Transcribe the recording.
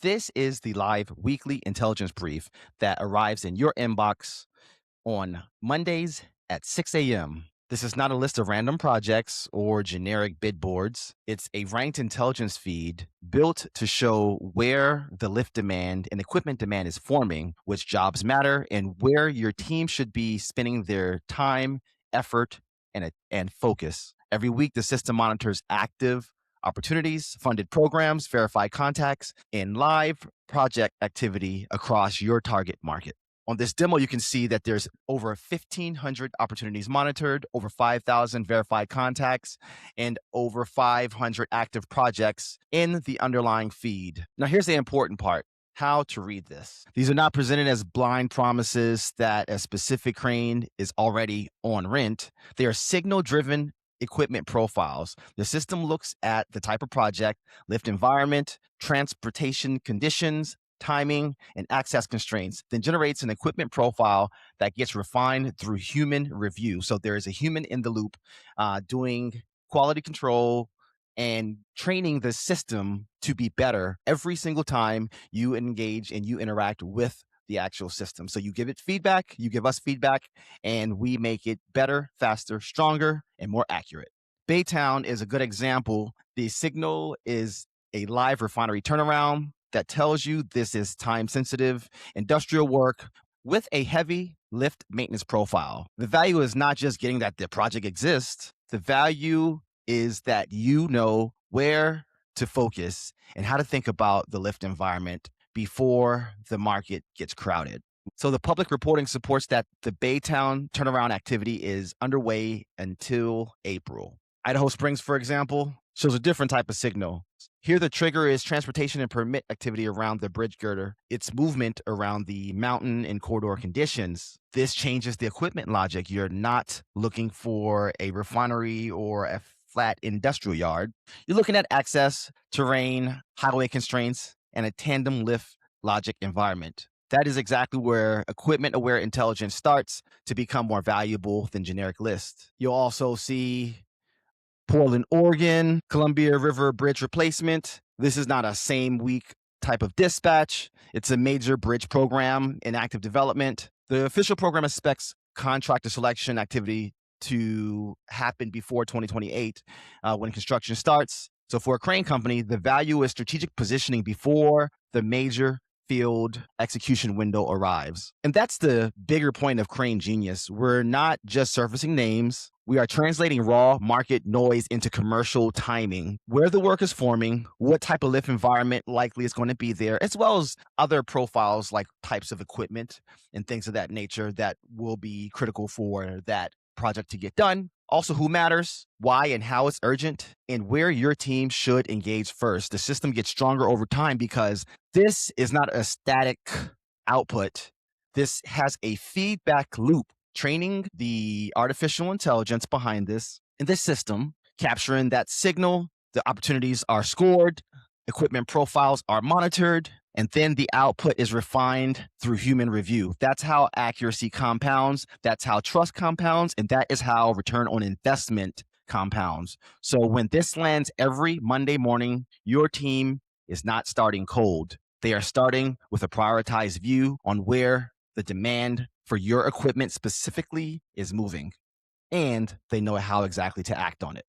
This is the live weekly intelligence brief that arrives in your inbox on Mondays at 6 a.m. This is not a list of random projects or generic bid boards. It's a ranked intelligence feed built to show where the lift demand and equipment demand is forming, which jobs matter, and where your team should be spending their time, effort, and focus. Every week, the system monitors active opportunities, funded programs, verified contacts, and live project activity across your target market. On this demo, you can see that there's over 1,500 opportunities monitored, over 5,000 verified contacts, and over 500 active projects in the underlying feed. Now, here's the important part: how to read this. These are not presented as blind promises that a specific crane is already on rent. They are signal-driven equipment profiles. The system looks at the type of project, lift environment, transportation conditions, timing, and access constraints, then generates an equipment profile that gets refined through human review. So there is a human in the loop doing quality control and training the system to be better every single time you engage and you interact with the actual system. So you give it feedback, you give us feedback, and we make it better, faster, stronger, and more accurate. Baytown is a good example. The signal is a live refinery turnaround that tells you this is time sensitive industrial work with a heavy lift maintenance profile. The value is not just getting that the project exists, the value is that you know where to focus and how to think about the lift environment before the market gets crowded. So the public reporting supports that the Baytown turnaround activity is underway until April. Idaho Springs, for example, shows a different type of signal. Here, the trigger is transportation and permit activity around the bridge girder, its movement around the mountain and corridor conditions. This changes the equipment logic. You're not looking for a refinery or a flat industrial yard. You're looking at access, terrain, highway constraints, and a tandem lift logic environment. That is exactly where equipment-aware intelligence starts to become more valuable than generic lists. You'll also see Portland, Oregon, Columbia River Bridge replacement. This is not a same week type of dispatch. It's a major bridge program in active development. The official program expects contractor selection activity to happen before 2028 when construction starts. So for a crane company, the value is strategic positioning before the major field execution window arrives. And that's the bigger point of Crane Genius. We're not just surfacing names. We are translating raw market noise into commercial timing, where the work is forming, what type of lift environment likely is going to be there, as well as other profiles like types of equipment and things of that nature that will be critical for that project to get done. Also, who matters, why and how it's urgent, and where your team should engage first. The system gets stronger over time because this is not a static output. This has a feedback loop, training the artificial intelligence behind this in this system, capturing that signal. The opportunities are scored, equipment profiles are monitored, and then the output is refined through human review. That's how accuracy compounds. That's how trust compounds. And that is how return on investment compounds. So when this lands every Monday morning, your team is not starting cold. They are starting with a prioritized view on where the demand for your equipment specifically is moving. And they know how exactly to act on it.